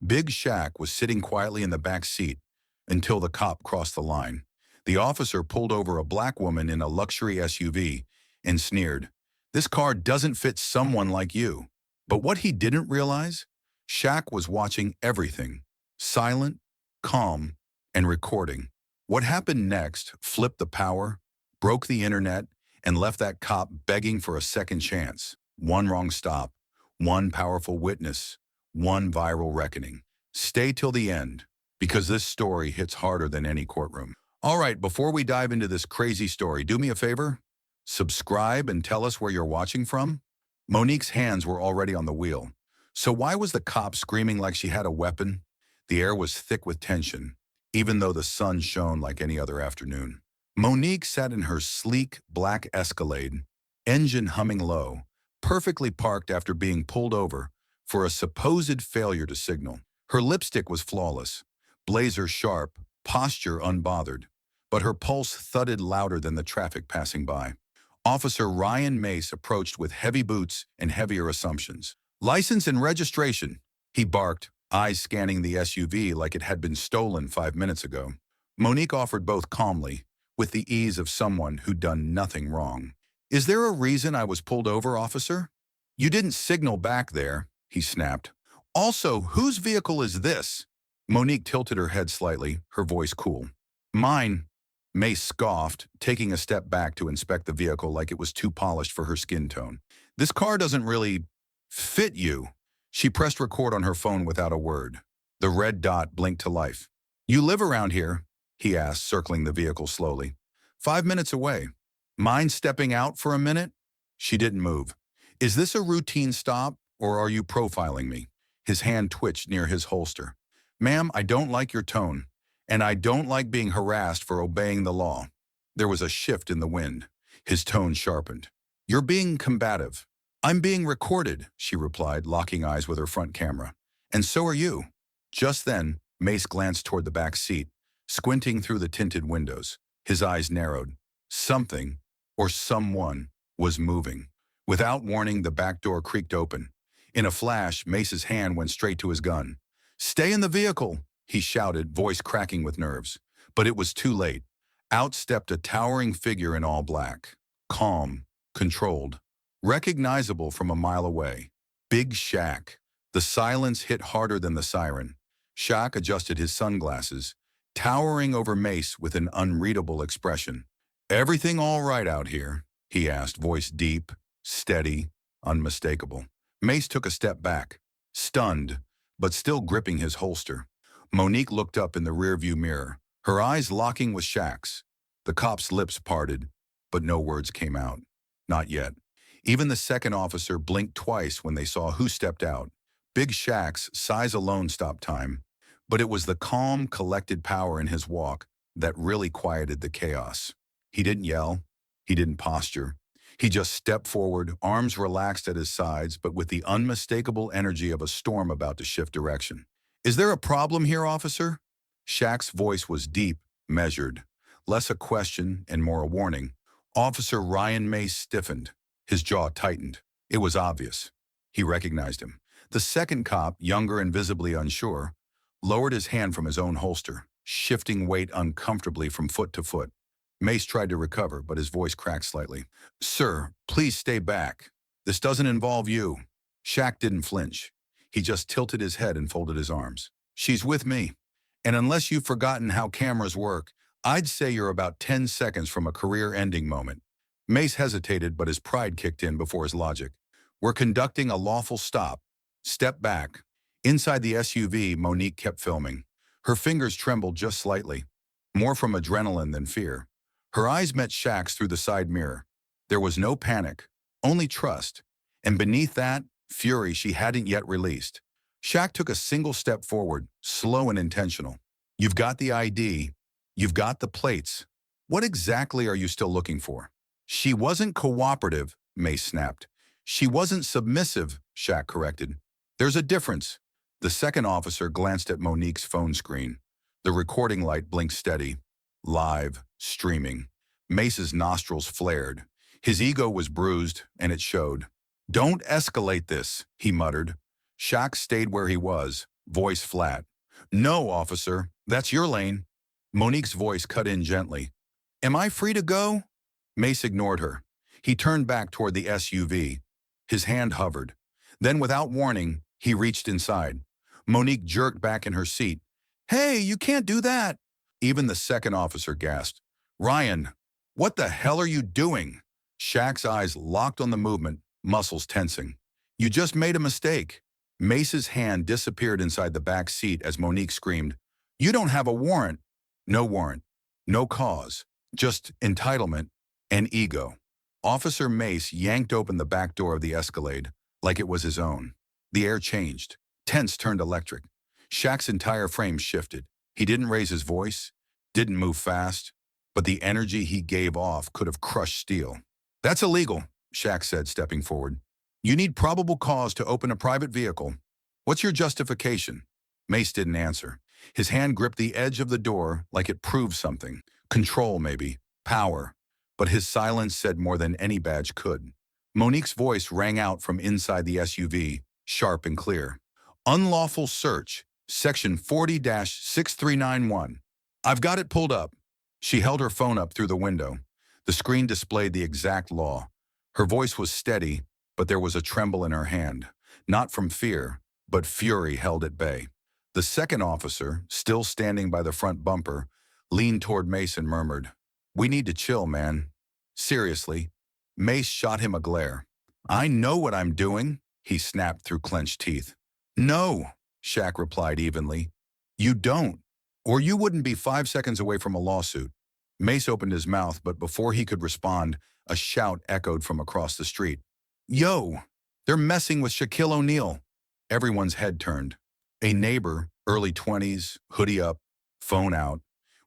Big Shaq was sitting quietly in the back seat until the cop crossed the line. The officer pulled over a black woman in a luxury SUV and sneered, "This car doesn't fit someone like you." But what he didn't realize, Shaq was watching everything, silent, calm, and recording. What happened next flipped the power, broke the internet, and left that cop begging for a second chance. One wrong stop, one powerful witness, one viral reckoning. Stay till the end, because this story hits harder than any courtroom. All right, before we dive into this crazy story, do me a favor. Subscribe and tell us where you're watching from. Monique's hands were already on the wheel. So why was the cop screaming like she had a weapon? The air was thick with tension, even though the sun shone like any other afternoon. Monique sat in her sleek black Escalade, engine humming low, perfectly parked after being pulled over for a supposed failure to signal. Her lipstick was flawless, blazer sharp, posture unbothered, but her pulse thudded louder than the traffic passing by. Officer Ryan Mace approached with heavy boots and heavier assumptions. "License and registration," he barked, eyes scanning the SUV like it had been stolen 5 minutes ago. Monique offered both calmly, with the ease of someone who'd done nothing wrong. "Is there a reason I was pulled over, officer?" "You didn't signal back there," he snapped. "Also, whose vehicle is this?" Monique tilted her head slightly, her voice cool. "Mine," Mace scoffed, taking a step back to inspect the vehicle like it was too polished for her skin tone. "This car doesn't really fit you." She pressed record on her phone without a word. The red dot blinked to life. "You live around here?" he asked, circling the vehicle slowly. 5 minutes away." "Mind stepping out for a minute?" She didn't move. "Is this a routine stop, or are you profiling me?" His hand twitched near his holster. "Ma'am, I don't like your tone, and I don't like being harassed for obeying the law." There was a shift in the wind. His tone sharpened. "You're being combative." "I'm being recorded," she replied, locking eyes with her front camera. "And so are you." Just then, Mace glanced toward the back seat, squinting through the tinted windows. His eyes narrowed. Something, or someone, was moving. Without warning, the back door creaked open. In a flash, Mace's hand went straight to his gun. "Stay in the vehicle," he shouted, voice cracking with nerves. But it was too late. Out stepped a towering figure in all black. Calm, controlled, recognizable from a mile away. Big Shaq. The silence hit harder than the siren. Shaq adjusted his sunglasses, towering over Mace with an unreadable expression. "Everything all right out here?" he asked, voice deep, steady, unmistakable. Mace took a step back, stunned, but still gripping his holster. Monique looked up in the rearview mirror, her eyes locking with Shaq's. The cop's lips parted, but no words came out. Not yet. Even the second officer blinked twice when they saw who stepped out. Big Shaq's size alone stopped time, but it was the calm, collected power in his walk that really quieted the chaos. He didn't yell. He didn't posture. He just stepped forward, arms relaxed at his sides, but with the unmistakable energy of a storm about to shift direction. "Is there a problem here, officer?" Shaq's voice was deep, measured, less a question and more a warning. Officer Ryan Mace stiffened. His jaw tightened. It was obvious. He recognized him. The second cop, younger and visibly unsure, lowered his hand from his own holster, shifting weight uncomfortably from foot to foot. Mace tried to recover, but his voice cracked slightly. "Sir, please stay back. This doesn't involve you." Shaq didn't flinch. He just tilted his head and folded his arms. "She's with me. And unless you've forgotten how cameras work, I'd say you're about 10 seconds from a career-ending moment." Mace hesitated, but his pride kicked in before his logic. "We're conducting a lawful stop. Step back." Inside the SUV, Monique kept filming. Her fingers trembled just slightly, more from adrenaline than fear. Her eyes met Shaq's through the side mirror. There was no panic, only trust, and beneath that, fury she hadn't yet released. Shaq took a single step forward, slow and intentional. "You've got the ID. You've got the plates. What exactly are you still looking for?" "She wasn't cooperative," Mace snapped. "She wasn't submissive," Shaq corrected. "There's a difference." The second officer glanced at Monique's phone screen. The recording light blinked steady, live, streaming. Mace's nostrils flared. His ego was bruised, and it showed. "Don't escalate this," he muttered. Shaq stayed where he was, voice flat. No, officer, that's your lane. Monique's voice cut in gently. Am I free to go? Mace ignored her. He turned back toward the SUV. His hand hovered. Then, without warning, he reached inside. Monique jerked back in her seat. Hey, you can't do that. Even the second officer gasped. Ryan, what the hell are you doing? Shaq's eyes locked on the movement, muscles tensing. You just made a mistake. Mace's hand disappeared inside the back seat as Monique screamed, You don't have a warrant. No warrant. No cause. Just entitlement and ego. Officer Mace yanked open the back door of the Escalade like it was his own. The air changed. Tense turned electric. Shaq's entire frame shifted. He didn't raise his voice, didn't move fast, but the energy he gave off could have crushed steel. That's illegal, Shaq said, stepping forward. You need probable cause to open a private vehicle. What's your justification? Mace didn't answer. His hand gripped the edge of the door like it proved something. Control, maybe. Power. But his silence said more than any badge could. Monique's voice rang out from inside the SUV, sharp and clear. Unlawful search, Section 40-6391. I've got it pulled up. She held her phone up through the window. The screen displayed the exact law. Her voice was steady, but there was a tremble in her hand. Not from fear, but fury held at bay. The second officer, still standing by the front bumper, leaned toward Mace and murmured, We need to chill, man. Seriously. Mace shot him a glare. I know what I'm doing, he snapped through clenched teeth. No, Shaq replied evenly. You don't, or you wouldn't be 5 seconds away from a lawsuit. Mace opened his mouth, but before he could respond, a shout echoed from across the street. Yo, they're messing with Shaquille O'Neal. Everyone's head turned. A neighbor, early 20s, hoodie up, phone out,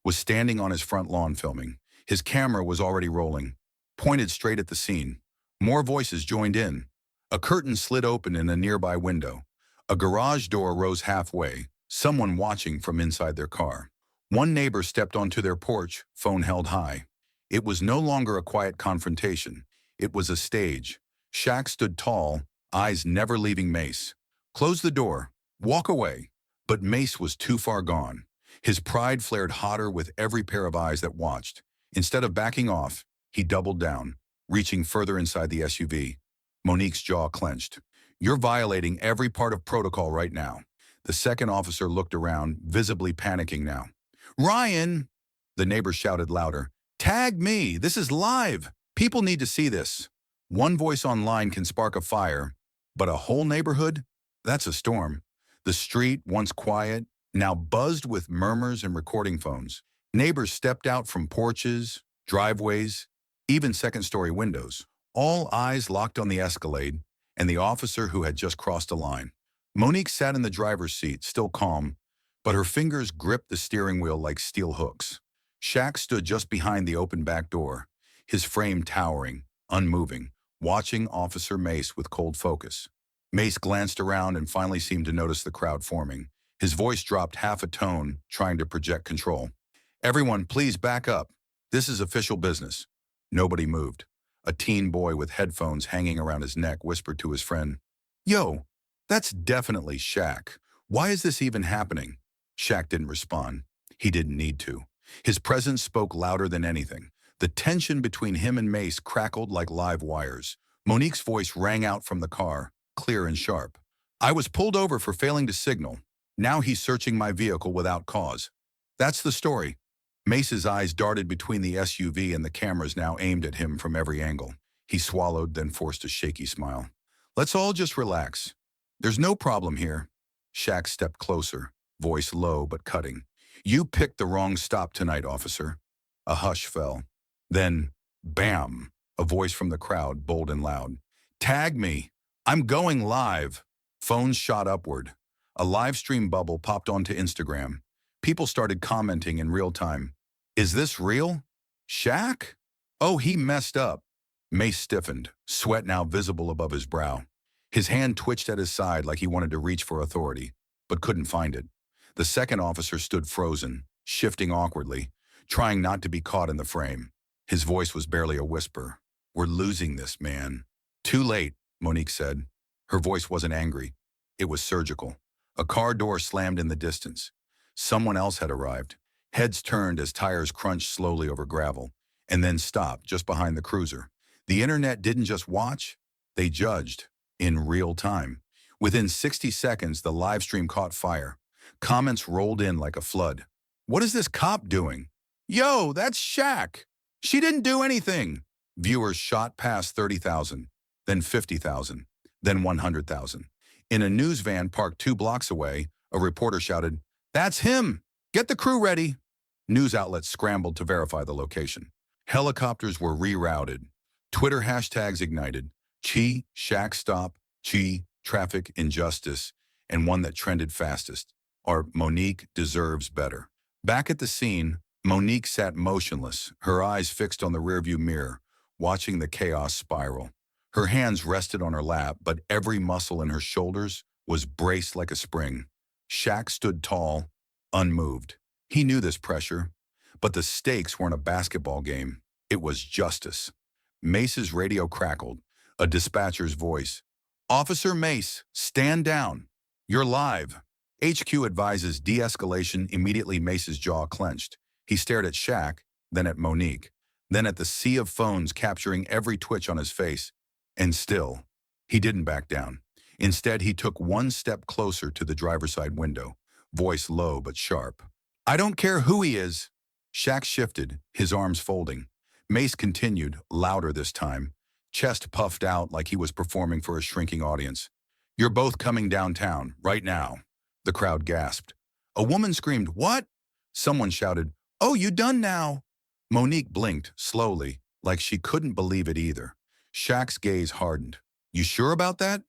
was standing on his front lawn filming. His camera was already rolling, pointed straight at the scene. More voices joined in. A curtain slid open in a nearby window. A garage door rose halfway, someone watching from inside their car. One neighbor stepped onto their porch, phone held high. It was no longer a quiet confrontation. It was a stage. Shaq stood tall, eyes never leaving Mace. Close the door. Walk away. But Mace was too far gone. His pride flared hotter with every pair of eyes that watched. Instead of backing off, he doubled down, reaching further inside the SUV. Monique's jaw clenched. You're violating every part of protocol right now. The second officer looked around, visibly panicking now. Ryan! The neighbor shouted louder. Tag me! This is live! People need to see this. One voice online can spark a fire, but a whole neighborhood? That's a storm. The street, once quiet, now buzzed with murmurs and recording phones. Neighbors stepped out from porches, driveways, even second-story windows. All eyes locked on the Escalade and the officer who had just crossed a line. Monique sat in the driver's seat, still calm, but her fingers gripped the steering wheel like steel hooks. Shaq stood just behind the open back door, his frame towering, unmoving, watching Officer Mace with cold focus. Mace glanced around and finally seemed to notice the crowd forming. His voice dropped half a tone, trying to project control. Everyone, please back up. This is official business. Nobody moved. A teen boy with headphones hanging around his neck whispered to his friend, Yo, that's definitely Shaq. Why is this even happening? Shaq didn't respond. He didn't need to. His presence spoke louder than anything. The tension between him and Mace crackled like live wires. Monique's voice rang out from the car, clear and sharp. I was pulled over for failing to signal. Now he's searching my vehicle without cause. That's the story. Mace's eyes darted between the SUV and the cameras now aimed at him from every angle. He swallowed, then forced a shaky smile. Let's all just relax. There's no problem here. Shaq stepped closer, voice low but cutting. You picked the wrong stop tonight, officer. A hush fell. Then, bam, a voice from the crowd, bold and loud. Tag me. I'm going live. Phones shot upward. A live stream bubble popped onto Instagram. People started commenting in real time. Is this real? Shaq? Oh, he messed up. Mace stiffened, sweat now visible above his brow. His hand twitched at his side like he wanted to reach for authority, but couldn't find it. The second officer stood frozen, shifting awkwardly, trying not to be caught in the frame. His voice was barely a whisper. We're losing this, man. Too late, Monique said. Her voice wasn't angry. It was surgical. A car door slammed in the distance. Someone else had arrived. Heads turned as tires crunched slowly over gravel, and then stopped just behind the cruiser. The internet didn't just watch, they judged in real time. Within 60 seconds, the live stream caught fire. Comments rolled in like a flood. "What is this cop doing? Yo, that's Shaq. She didn't do anything." Viewers shot past 30,000, then 50,000, then 100,000. In a news van parked 2 blocks away, a reporter shouted, "That's him! Get the crew ready!" News outlets scrambled to verify the location. Helicopters were rerouted. Twitter hashtags ignited. Chi, Shaq stop, Chi, traffic injustice, and one that trended fastest. Our Monique deserves better. Back at the scene, Monique sat motionless, her eyes fixed on the rearview mirror, watching the chaos spiral. Her hands rested on her lap, but every muscle in her shoulders was braced like a spring. Shaq stood tall, unmoved. He knew this pressure, but the stakes weren't a basketball game. It was justice. Mace's radio crackled, a dispatcher's voice. "Officer Mace, stand down. You're live." HQ advises de-escalation. Immediately, Mace's jaw clenched. He stared at Shaq, then at Monique, then at the sea of phones capturing every twitch on his face. And still, he didn't back down. Instead, he took one step closer to the driver's side window, voice low but sharp. "I don't care who he is." Shaq shifted, his arms folding. Mace continued, louder this time, chest puffed out like he was performing for a shrinking audience. "You're both coming downtown, right now." The crowd gasped. A woman screamed, "What?" Someone shouted, "Oh, you done now?" Monique blinked, slowly, like she couldn't believe it either. Shaq's gaze hardened. "You sure about that?"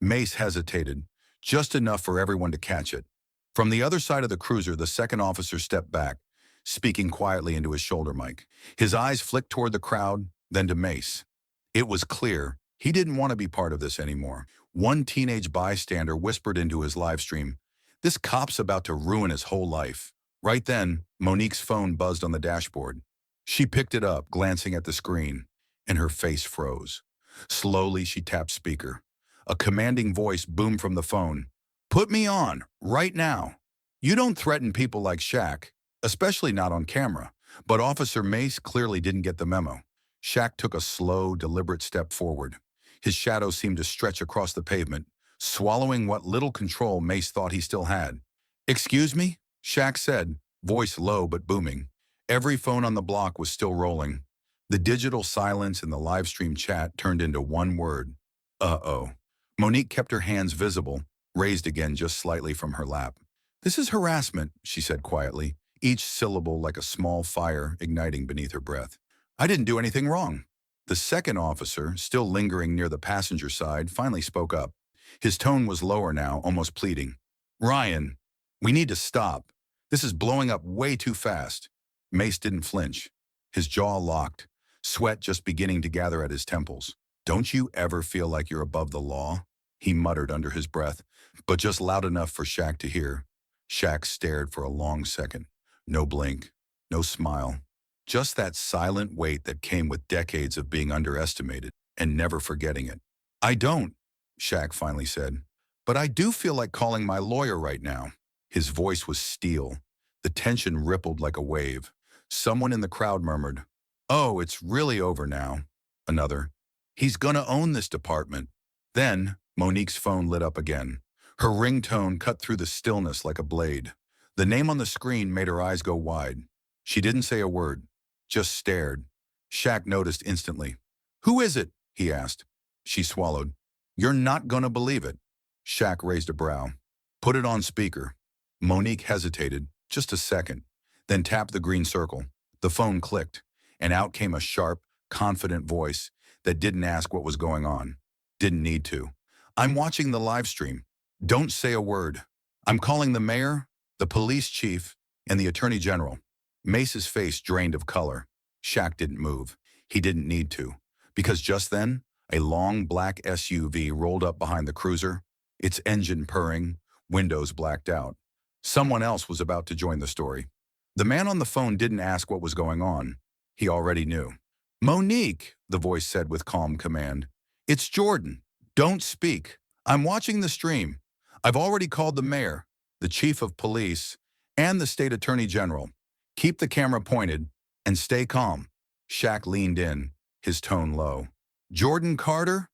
Mace hesitated, just enough for everyone to catch it. From the other side of the cruiser, the second officer stepped back, speaking quietly into his shoulder mic. His eyes flicked toward the crowd, then to Mace. It was clear he didn't want to be part of this anymore. One teenage bystander whispered into his live stream, "This cop's about to ruin his whole life." Right then, Monique's phone buzzed on the dashboard. She picked it up, glancing at the screen, and her face froze. Slowly, she tapped speaker. A commanding voice boomed from the phone. "Put me on, right now. You don't threaten people like Shaq, especially not on camera." But Officer Mace clearly didn't get the memo. Shaq took a slow, deliberate step forward. His shadow seemed to stretch across the pavement, swallowing what little control Mace thought he still had. "Excuse me?" Shaq said, voice low but booming. Every phone on the block was still rolling. The digital silence in the live stream chat turned into one word. Uh-oh. Monique kept her hands visible, raised again just slightly from her lap. "This is harassment," she said quietly, each syllable like a small fire igniting beneath her breath. "I didn't do anything wrong." The second officer, still lingering near the passenger side, finally spoke up. His tone was lower now, almost pleading. "Ryan, we need to stop. This is blowing up way too fast." Mace didn't flinch. His jaw locked, sweat just beginning to gather at his temples. "Don't you ever feel like you're above the law?" he muttered under his breath, but just loud enough for Shaq to hear. Shaq stared for a long second. No blink, no smile. Just that silent weight that came with decades of being underestimated and never forgetting it. "I don't," Shaq finally said. "But I do feel like calling my lawyer right now." His voice was steel. The tension rippled like a wave. Someone in the crowd murmured, "Oh, it's really over now." Another, "He's gonna own this department." Then, Monique's phone lit up again. Her ringtone cut through the stillness like a blade. The name on the screen made her eyes go wide. She didn't say a word, just stared. Shaq noticed instantly. "Who is it?" he asked. She swallowed. "You're not gonna believe it." Shaq raised a brow. "Put it on speaker." Monique hesitated, just a second, then tapped the green circle. The phone clicked, and out came a sharp, confident voice that didn't ask what was going on. Didn't need to. "I'm watching the live stream. Don't say a word. I'm calling the mayor, the police chief, and the attorney general." Mace's face drained of color. Shaq didn't move. He didn't need to, because just then, a long black SUV rolled up behind the cruiser, its engine purring, windows blacked out. Someone else was about to join the story. The man on the phone didn't ask what was going on. He already knew. "Monique," the voice said with calm command. "It's Jordan. Don't speak. I'm watching the stream. I've already called the mayor, the chief of police, and the state attorney general. Keep the camera pointed and stay calm. Shaq leaned in, his tone low. Jordan Carter?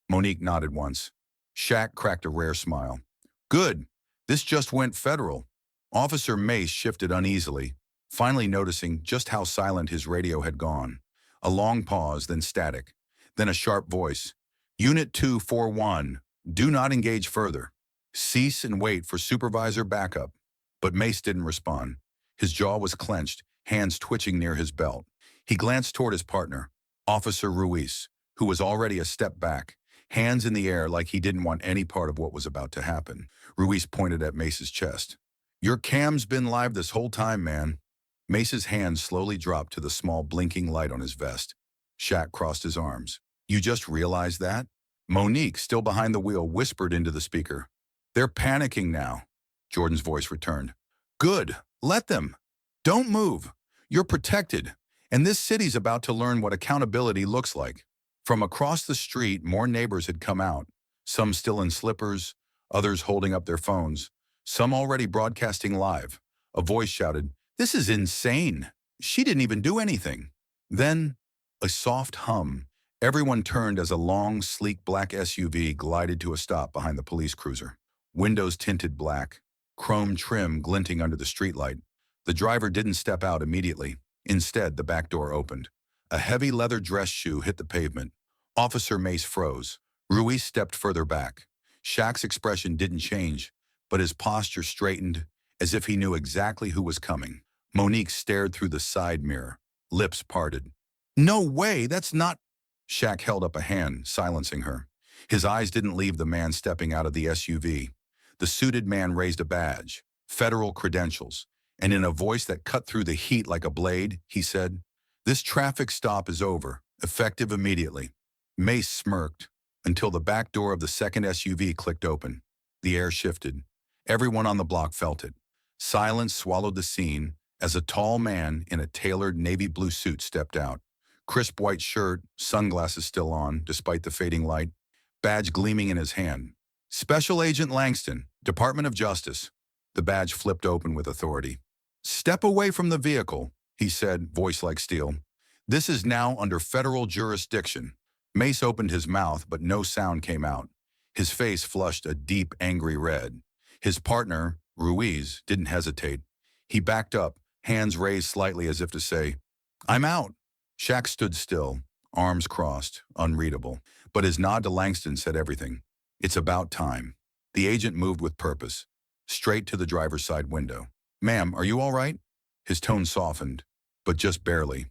Monique nodded once. Shaq cracked a rare smile. Good. This just went federal. Officer Mace shifted uneasily, finally noticing just how silent his radio had gone. A long pause, then static. Then a sharp voice. Unit 241, do not engage further. Cease and wait for supervisor backup. But Mace didn't respond. His jaw was clenched, hands twitching near his belt. He glanced toward his partner, Officer Ruiz, who was already a step back, hands in the air like he didn't want any part of what was about to happen. Ruiz pointed at Mace's chest. Your cam's been live this whole time, man. Mace's hand slowly dropped to the small blinking light on his vest. Shaq crossed his arms. You just realized that? Monique, still behind the wheel, whispered into the speaker. They're panicking now. Jordan's voice returned. Good. Let them. Don't move. You're protected. And this city's about to learn what accountability looks like. From across the street, more neighbors had come out, some still in slippers, others holding up their phones, some already broadcasting live. A voice shouted, This is insane. She didn't even do anything. Then, a soft hum. Everyone turned as a long, sleek black SUV glided to a stop behind the police cruiser. Windows tinted black, chrome trim glinting under the streetlight. The driver didn't step out immediately. Instead, the back door opened. A heavy leather dress shoe hit the pavement. Officer Mace froze. Ruiz stepped further back. Shaq's expression didn't change, but his posture straightened as if he knew exactly who was coming. Monique stared through the side mirror, lips parted. No way, that's not... Shaq held up a hand, silencing her. His eyes didn't leave the man stepping out of the SUV. The suited man raised a badge, federal credentials, and in a voice that cut through the heat like a blade, he said, This traffic stop is over, effective immediately. Mace smirked until the back door of the second SUV clicked open. The air shifted. Everyone on the block felt it. Silence swallowed the scene as a tall man in a tailored navy blue suit stepped out. Crisp white shirt, sunglasses still on, despite the fading light, badge gleaming in his hand. Special Agent Langston, Department of Justice. The badge flipped open with authority. Step away from the vehicle, he said, voice like steel. This is now under federal jurisdiction. Mace opened his mouth, but no sound came out. His face flushed a deep, angry red. His partner, Ruiz, didn't hesitate. He backed up, hands raised slightly as if to say, I'm out. Shaq stood still, arms crossed, unreadable. But his nod to Langston said everything. It's about time. The agent moved with purpose, straight to the driver's side window. Ma'am, are you all right? His tone softened, but just barely.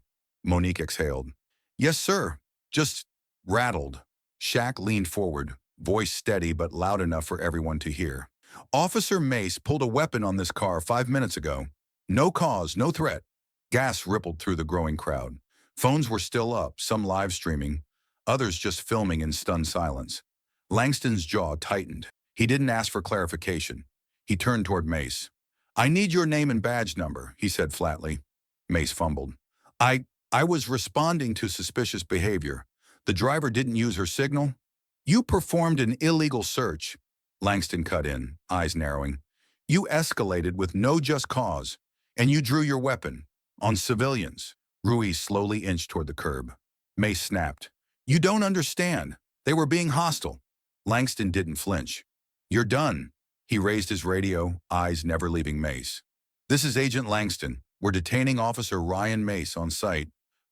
Monique exhaled. Yes, sir. Just rattled. Shaq leaned forward, voice steady but loud enough for everyone to hear. Officer Mace pulled a weapon on this car 5 minutes ago. No cause, no threat. Gas rippled through the growing crowd. Phones were still up, some live streaming, others just filming in stunned silence. Langston's jaw tightened. He didn't ask for clarification. He turned toward Mace. I need your name and badge number, he said flatly. Mace fumbled. I was responding to suspicious behavior. The driver didn't use her signal. You performed an illegal search. Langston cut in, eyes narrowing. You escalated with no just cause, and you drew your weapon on civilians. Ruiz slowly inched toward the curb. Mace snapped. You don't understand. They were being hostile. Langston didn't flinch. You're done. He raised his radio, eyes never leaving Mace. This is Agent Langston. We're detaining Officer Ryan Mace on site.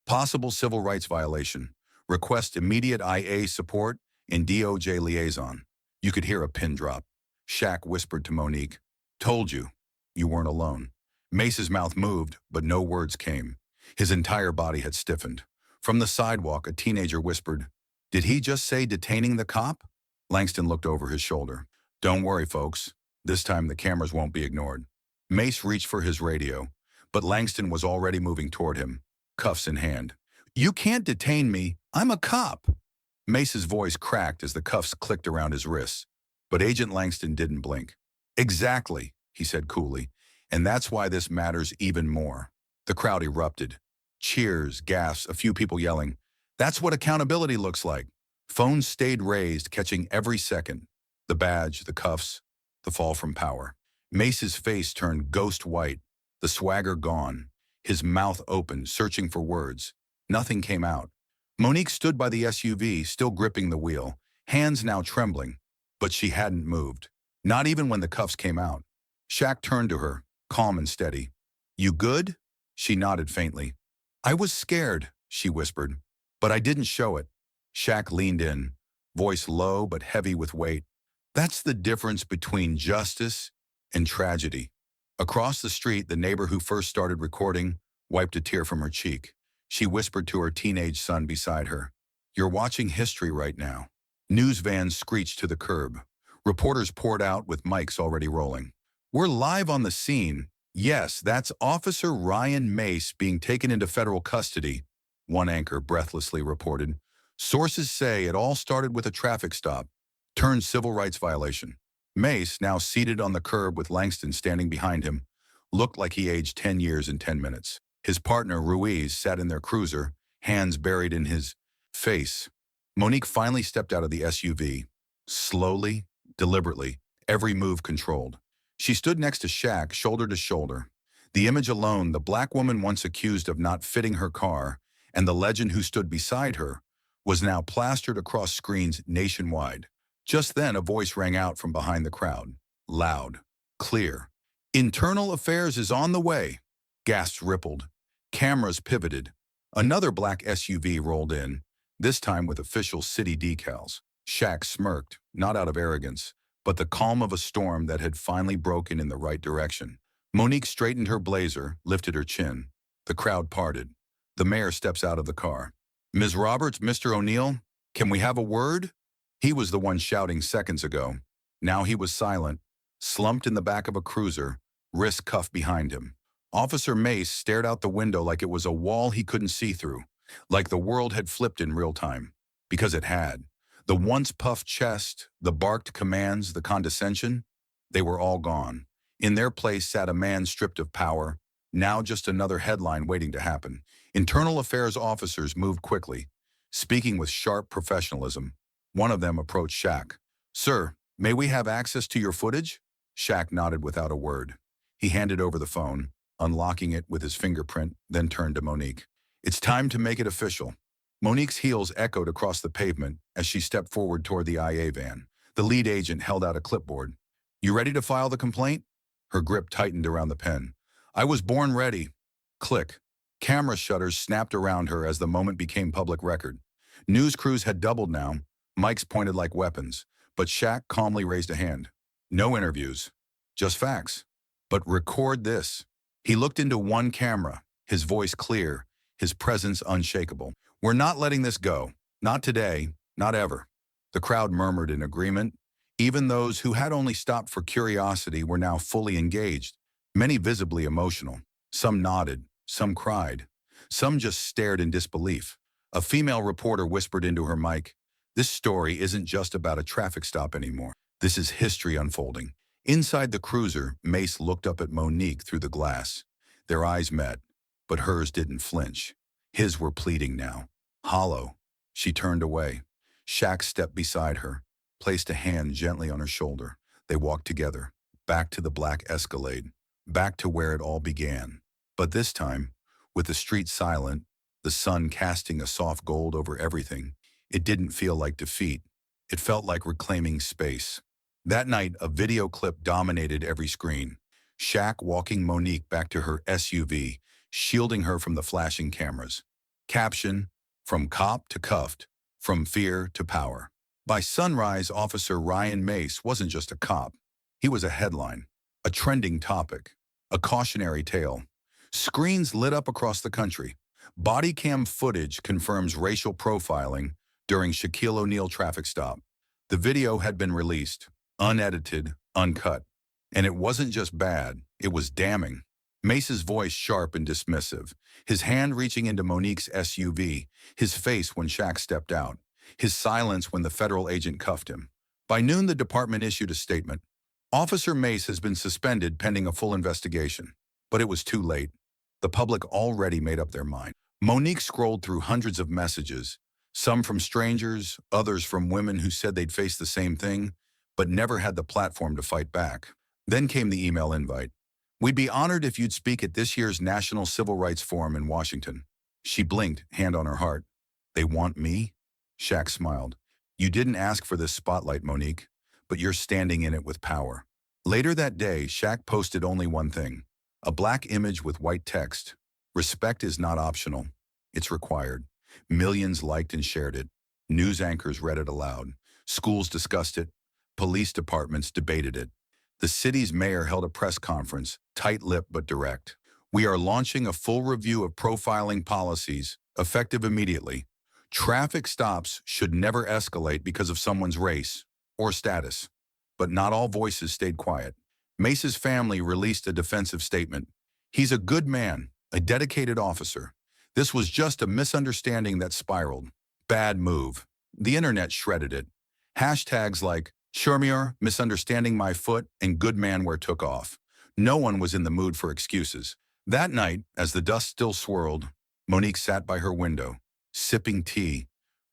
Possible civil rights violation. Request immediate IA support and DOJ liaison. You could hear a pin drop. Shaq whispered to Monique. Told you. You weren't alone. Mace's mouth moved, but no words came. His entire body had stiffened. From the sidewalk, a teenager whispered, Did he just say detaining the cop? Langston looked over his shoulder. Don't worry, folks. This time the cameras won't be ignored. Mace reached for his radio, but Langston was already moving toward him, cuffs in hand. You can't detain me. I'm a cop. Mace's voice cracked as the cuffs clicked around his wrists, but Agent Langston didn't blink. Exactly, he said coolly, and that's why this matters even more. The crowd erupted. Cheers, gasps, a few people yelling. That's what accountability looks like. Phones stayed raised, catching every second. The badge, the cuffs, the fall from power. Mace's face turned ghost white, the swagger gone, his mouth open, searching for words. Nothing came out. Monique stood by the SUV, still gripping the wheel, hands now trembling, but she hadn't moved. Not even when the cuffs came out. Shaq turned to her, calm and steady. "You good?" She nodded faintly. "I was scared," she whispered, "but I didn't show it." Shaq leaned in, voice low but heavy with weight. "That's the difference between justice and tragedy." Across the street, the neighbor who first started recording wiped a tear from her cheek. She whispered to her teenage son beside her, "You're watching history right now." News vans screeched to the curb. Reporters poured out with mics already rolling. "We're live on the scene. Yes, that's Officer Ryan Mace being taken into federal custody," one anchor breathlessly reported. "Sources say it all started with a traffic stop, turned civil rights violation." Mace, now seated on the curb with Langston standing behind him, looked like he aged 10 years in 10 minutes. His partner, Ruiz, sat in their cruiser, hands buried in his face. Monique finally stepped out of the SUV. Slowly, deliberately, every move controlled. She stood next to Shaq, shoulder to shoulder. The image alone, the black woman once accused of not fitting her car, and the legend who stood beside her, was now plastered across screens nationwide. Just then, a voice rang out from behind the crowd. Loud, clear. "Internal Affairs is on the way." Gasps rippled. Cameras pivoted. Another black SUV rolled in, this time with official city decals. Shaq smirked, not out of arrogance, but the calm of a storm that had finally broken in the right direction. Monique straightened her blazer, lifted her chin. The crowd parted. The mayor steps out of the car. "Ms. Roberts, Mr. O'Neill, can we have a word?" He was the one shouting seconds ago. Now he was silent, slumped in the back of a cruiser, wrist cuffed behind him. Officer Mace stared out the window like it was a wall he couldn't see through, like the world had flipped in real time. Because it had. The once puffed chest, the barked commands, the condescension, they were all gone. In their place sat a man stripped of power, now just another headline waiting to happen. Internal Affairs officers moved quickly, speaking with sharp professionalism. One of them approached Shaq. "Sir, may we have access to your footage?" Shaq nodded without a word. He handed over the phone, unlocking it with his fingerprint, then turned to Monique. "It's time to make it official." Monique's heels echoed across the pavement as she stepped forward toward the IA van. The lead agent held out a clipboard. "You ready to file the complaint?" Her grip tightened around the pen. "I was born ready." Click. Camera shutters snapped around her as the moment became public record. News crews had doubled now, mics pointed like weapons, but Shaq calmly raised a hand. "No interviews. Just facts. But record this." He looked into one camera, his voice clear, his presence unshakable. "We're not letting this go. Not today. Not ever." The crowd murmured in agreement. Even those who had only stopped for curiosity were now fully engaged, many visibly emotional. Some nodded, some cried, some just stared in disbelief. A female reporter whispered into her mic, "This story isn't just about a traffic stop anymore. This is history unfolding." Inside the cruiser, Mace looked up at Monique through the glass. Their eyes met, but hers didn't flinch. His were pleading now. Hollow. She turned away. Shaq stepped beside her, placed a hand gently on her shoulder. They walked together, back to the black Escalade, back to where it all began. But this time, with the street silent, the sun casting a soft gold over everything, it didn't feel like defeat. It felt like reclaiming space. That night, a video clip dominated every screen. Shaq walking Monique back to her SUV, shielding her from the flashing cameras. Caption, "From cop to cuffed, from fear to power." By sunrise, Officer Ryan Mace wasn't just a cop. He was a headline, a trending topic, a cautionary tale. Screens lit up across the country. Body cam footage confirms racial profiling during Shaquille O'Neal traffic stop. The video had been released, unedited, uncut. And it wasn't just bad, it was damning. Mace's voice sharp and dismissive, his hand reaching into Monique's SUV, his face when Shaq stepped out, his silence when the federal agent cuffed him. By noon, the department issued a statement. "Officer Mace has been suspended pending a full investigation." But it was too late. The public already made up their mind. Monique scrolled through hundreds of messages, some from strangers, others from women who said they'd faced the same thing, but never had the platform to fight back. Then came the email invite. We'd be honored if you'd speak at this year's National Civil Rights Forum in Washington. She blinked, hand on her heart. They want me? Shaq smiled. You didn't ask for this spotlight, Monique, but you're standing in it with power. Later that day, Shaq posted only one thing. A black image with white text. Respect is not optional. It's required. Millions liked and shared it. News anchors read it aloud. Schools discussed it. Police departments debated it. The city's mayor held a press conference, tight-lipped but direct. We are launching a full review of profiling policies, effective immediately. Traffic stops should never escalate because of someone's race or status. But not all voices stayed quiet. Mace's family released a defensive statement. He's a good man, a dedicated officer. This was just a misunderstanding that spiraled. Bad move. The internet shredded it. Hashtags like Shermier, misunderstanding my foot, and good man where took off. No one was in the mood for excuses. That night, as the dust still swirled, Monique sat by her window, sipping tea,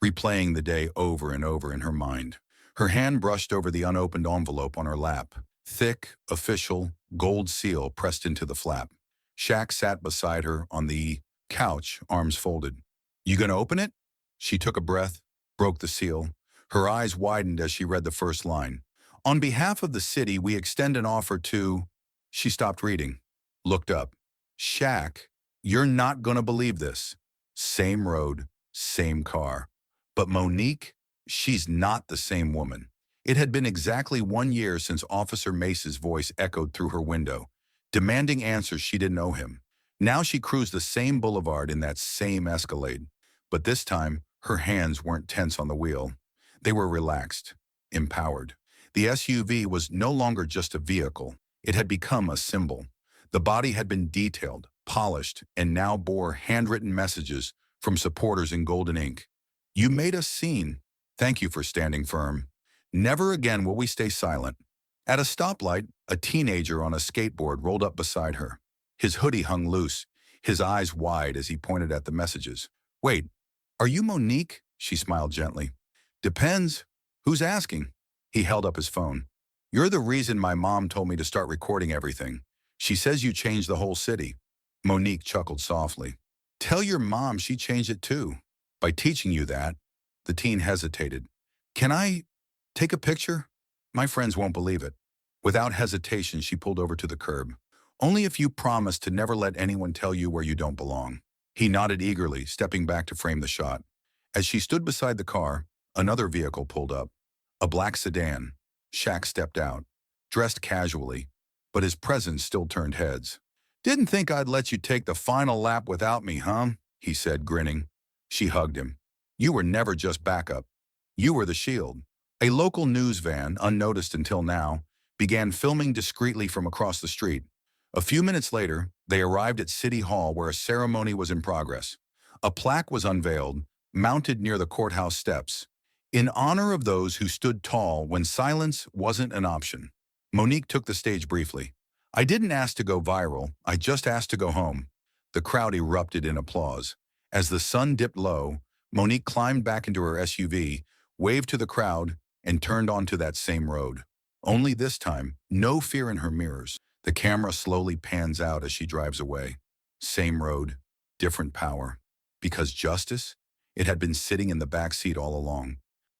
replaying the day over and over in her mind. Her hand brushed over the unopened envelope on her lap. Thick, official, gold seal pressed into the flap. Shaq sat beside her on the couch, arms folded. You gonna open it? She took a breath, broke the seal. Her eyes widened as she read the first line. On behalf of the city, we extend an offer to... She stopped reading, looked up. Shaq, you're not gonna believe this. Same road, same car. But Monique, she's not the same woman. It had been exactly 1 year since Officer Mace's voice echoed through her window, demanding answers she didn't owe him. Now she cruised the same boulevard in that same Escalade. But this time, her hands weren't tense on the wheel. They were relaxed, empowered. The SUV was no longer just a vehicle. It had become a symbol. The body had been detailed, polished, and now bore handwritten messages from supporters in golden ink. You made us seen. Thank you for standing firm. Never again will we stay silent. At a stoplight, a teenager on a skateboard rolled up beside her. His hoodie hung loose, his eyes wide as he pointed at the messages. Wait, are you Monique? She smiled gently. Depends. Who's asking? He held up his phone. You're the reason my mom told me to start recording everything. She says you changed the whole city. Monique chuckled softly. Tell your mom she changed it too. By teaching you that. The teen hesitated. Can I take a picture? My friends won't believe it. Without hesitation, she pulled over to the curb. Only if you promise to never let anyone tell you where you don't belong. He nodded eagerly, stepping back to frame the shot. As she stood beside the car, another vehicle pulled up. A black sedan. Shaq stepped out, dressed casually, but his presence still turned heads. Didn't think I'd let you take the final lap without me, huh? He said, grinning. She hugged him. You were never just backup. You were the shield. A local news van, unnoticed until now, began filming discreetly from across the street. A few minutes later, they arrived at City Hall where a ceremony was in progress. A plaque was unveiled, mounted near the courthouse steps, in honor of those who stood tall when silence wasn't an option. Monique took the stage briefly. I didn't ask to go viral, I just asked to go home. The crowd erupted in applause. As the sun dipped low, Monique climbed back into her SUV, waved to the crowd, and turned onto that same road. Only this time, no fear in her mirrors. The camera slowly pans out as she drives away. Same road, different power. Because justice? It had been sitting in the back seat all along.